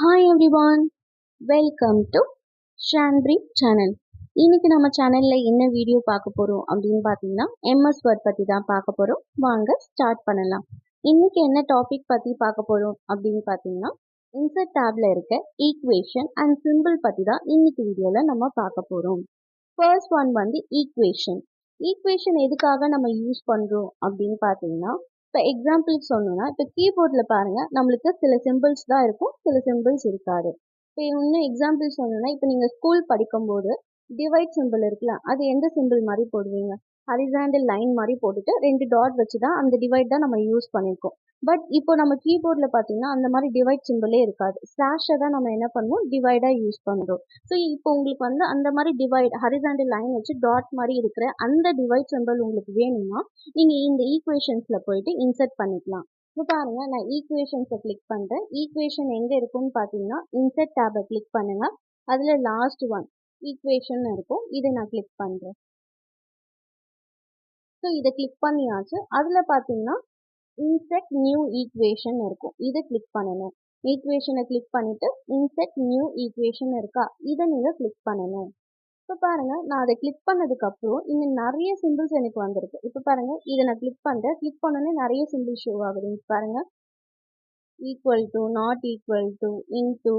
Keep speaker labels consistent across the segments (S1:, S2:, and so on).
S1: Hi everyone, welcome to Shanbri channel. இன்னைக்கு நம்ம சேனல்ல என்ன வீடியோ பார்க்க போறோம் அப்படின்னு பார்த்தீங்கன்னா MS Word பத்தி தான் பார்க்க போறோம். வாங்க ஸ்டார்ட் பண்ணலாம். இன்னைக்கு என்ன டாபிக் பத்தி பார்க்க போறோம் அப்படின்னு பார்த்தீங்கன்னா Insert tabல இருக்க ஈக்குவேஷன் அண்ட் சிம்பிள் பத்தி தான் இன்னைக்கு வீடியோல நம்ம பார்க்க போறோம். ஃபர்ஸ்ட் ஒன் வந்து ஈக்குவேஷன். ஈக்குவேஷன் எதுக்காக நம்ம யூஸ் பண்றோம் அப்படின்னு பார்த்தீங்கன்னா இப்போ எக்ஸாம்பிள் சொன்னோம்னா இப்போ கீபோர்டில் பாருங்க நம்மளுக்கு சில சிம்பிள்ஸ் தான் இருக்கும், சில சிம்பிள்ஸ் இருக்காது. இப்போ இன்னும் எக்ஸாம்பிள் சொன்னோம்னா இப்போ நீங்கள் ஸ்கூல் படிக்கும்போது டிவைட் சிம்பிள் இருக்குல்ல, அது எந்த சிம்பிள் மாதிரி போடுவீங்க? ஹரிசாண்டல் லைன் மாதிரி போட்டுட்டு 2 டாட் வச்சு தான் அந்த டிவைட் தான் நம்ம யூஸ் பண்ணியிருக்கோம். பட் இப்போ நம்ம கீபோர்டில் பார்த்தீங்கன்னா அந்த மாதிரி டிவைட் சிம்பிளே இருக்காது. ஸ்லாஷை தான் நம்ம என்ன பண்ணுவோம், டிவைடாக யூஸ் பண்ணுறோம். ஸோ இப்போ உங்களுக்கு வந்து அந்த மாதிரி டிவைட் ஹரிசாண்டல் லைன் வச்சு டாட் மாதிரி இருக்கிற அந்த டிவைட் சிம்பிள் உங்களுக்கு வேணும்னா நீங்கள் இந்த ஈக்குவேஷன்ஸில் போயிட்டு இன்சர்ட் பண்ணிக்கலாம். இப்போ பாருங்க, நான் ஈக்குவேஷன்ஸை கிளிக் பண்ணுறேன். ஈக்குவேஷன் எங்கே இருக்குன்னு பார்த்தீங்கன்னா இன்சர்ட் டேபை கிளிக் பண்ணுங்க. அதில் லாஸ்ட் ஒன் ஈக்குவேஷன் இருக்கும், இதை நான் கிளிக் பண்ணுறேன். ஸோ இதை கிளிக் பண்ணியாச்சு. அதில் பார்த்தீங்கன்னா இன்செர்ட் நியூ ஈக்குவேஷன் இருக்கும், இதை கிளிக் பண்ணணும். ஈக்குவேஷனை கிளிக் பண்ணிட்டு இன்செர்ட் நியூ ஈக்குவேஷன் இருக்கா, இதை நீங்கள் கிளிக் பண்ணணும். இப்போ பாருங்க, நான் அதை கிளிக் பண்ணதுக்கு அப்புறம் இங்க நிறைய சிம்பிள்ஸ் எனக்கு வந்திருக்கு. இப்போ பாருங்க, இதை நான் கிளிக் பண்றேன். கிளிக் பண்ணோன்னே நிறைய சிம்பிள் ஷோ ஆகுது. இங்க பாருங்க, equal to, not equal to, into,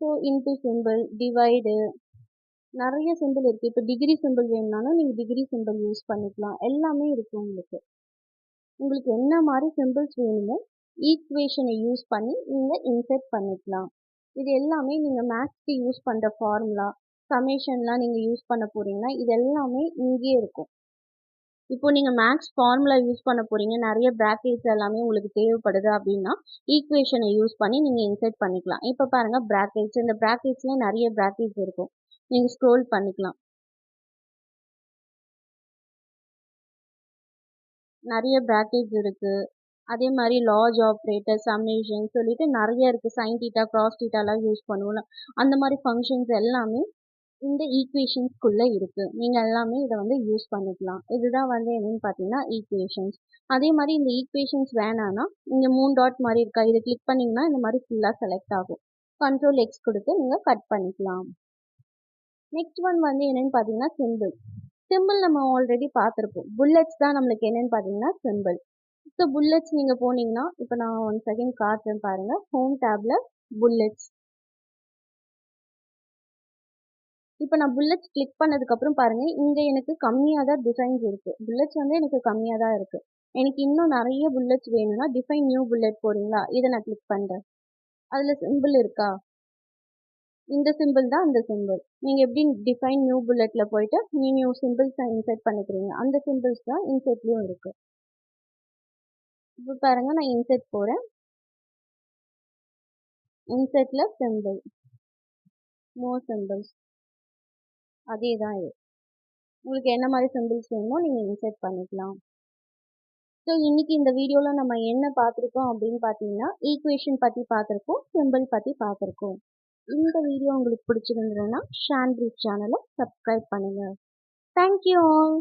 S1: so into simple, divide, நிறைய சிம்பிள் இருக்கு. இப்போ டிகிரி சிம்பிள் வேணும்னாலும் நீங்க டிகிரி சிம்பிள் யூஸ் பண்ணிக்கலாம். எல்லாமே இருக்கு உங்களுக்கு. உங்களுக்கு என்ன மாதிரி சிம்பிள்ஸ் வேணுமோ ஈக்குவேஷனை யூஸ் பண்ணி நீங்கள் இன்சர்ட் பண்ணிக்கலாம். இது எல்லாமே நீங்கள் மேக்ஸ்க்கு யூஸ் பண்ணுற ஃபார்முலா, சமேஷன்லாம் நீங்கள் யூஸ் பண்ண போகிறீங்கன்னா இது எல்லாமே இங்கேயே இருக்கும். இப்போ நீங்கள் மேக்ஸ் ஃபார்முலா யூஸ் பண்ண போகிறீங்க, நிறைய ப்ராக்கெட்ஸ் எல்லாமே உங்களுக்கு தேவைப்படுது அப்படின்னா ஈக்குவேஷனை யூஸ் பண்ணி நீங்கள் இன்சர்ட் பண்ணிக்கலாம். இப்போ பாருங்கள் ப்ராக்கெட்ஸ், இந்த ப்ராக்கெட்ஸ்லேயே நிறைய ப்ராக்கெட்ஸ் இருக்கும், நீங்கள் ஸ்க்ரோல் பண்ணிக்கலாம். நிறைய ப்ராக்கெட்ஸ் இருக்குது. அதே மாதிரி லாஜ் ஆப்ரேட்டர், சம்மேஷன் சொல்லிட்டு நிறைய இருக்குது. சைன் டீட்டா, கிராஸ் டீட்டாலாம் யூஸ் பண்ணுவோம்ல, அந்த மாதிரி ஃபங்க்ஷன்ஸ் எல்லாமே இந்த ஈக்குவேஷன்ஸ்குள்ளே இருக்குது. நீங்கள் எல்லாமே இதை வந்து யூஸ் பண்ணிக்கலாம். இதுதான் வந்து என்னன்னு பார்த்தீங்கன்னா ஈக்குவேஷன்ஸ். அதே மாதிரி இந்த ஈக்குவேஷன்ஸ் வேணான்னா இங்கே 3 டாட் மாதிரி இருக்கா, இதை கிளிக் பண்ணிங்கன்னா இந்த மாதிரி ஃபுல்லாக செலக்ட் ஆகும். கண்ட்ரோல் எக்ஸ் கொடுத்து நீங்கள் கட் பண்ணிக்கலாம். நெக்ஸ்ட் ஒன் வந்து என்னன்னு பார்த்தீங்கன்னா சிம்பிள். சிம்பிள் நம்ம ஆல்ரெடி பார்த்துருப்போம். புல்லட்ஸ் தான் நம்மளுக்கு என்னன்னு பார்த்தீங்கன்னா சிம்பிள். ஸோ புல்லட்ஸ் நீங்கள் போனீங்கன்னா இப்போ நான் 1 செகண்ட் காட்டுறேன் பாருங்கள். ஹோம் டேப்பில் புல்லட்ஸ், இப்போ நான் புல்லட்ஸ் கிளிக் பண்ணதுக்கப்புறம் பாருங்கள் இங்கே எனக்கு கம்மியாக தான் டிசைன்ஸ் இருக்குது. புல்லட்ஸ் வந்து எனக்கு கம்மியாக தான் இருக்குது. எனக்கு இன்னும் நிறைய புல்லட்ஸ் வேணும்னா டிஃபைன் நியூ புல்லட் போகிறீங்களா, இதை நான் கிளிக் பண்ணுறேன். அதில் சிம்பிள் இருக்கா, இந்த சிம்பிள் தான் அந்த சிம்பிள். நீங்கள் எப்படி டிஃபைன் நியூ புல்லட்டில் போயிட்டு நியூ சிம்பிள்ஸ் இன்சர்ட் பண்ணிக்கிறீங்க, அந்த சிம்பிள்ஸ் தான் இன்சர்ட்லேயும் இருக்குது. இப்போ பாருங்கள், நான் இன்சர்ட் போகிறேன். இன்சர்ட்டில் சிம்பிள், மோர் சிம்பிள்ஸ், அதே தான் இது. உங்களுக்கு என்ன மாதிரி சிம்பிள்ஸ் வேணுமோ நீங்கள் இன்சர்ட் பண்ணிக்கலாம். ஸோ இன்னைக்கு இந்த வீடியோவில் நம்ம என்ன பார்த்துருக்கோம் அப்படின்னு பார்த்தீங்கன்னா ஈக்குவேஷன் பற்றி பார்த்துருக்கோம், சிம்பிள் பற்றி பார்த்துருக்கோம். இந்த வீடியோ உங்களுக்கு பிடிச்சிருந்ததுன்னா ஷான்பிரி சேனலை சப்ஸ்கிரைப் பண்ணுங்கள். Thank you all.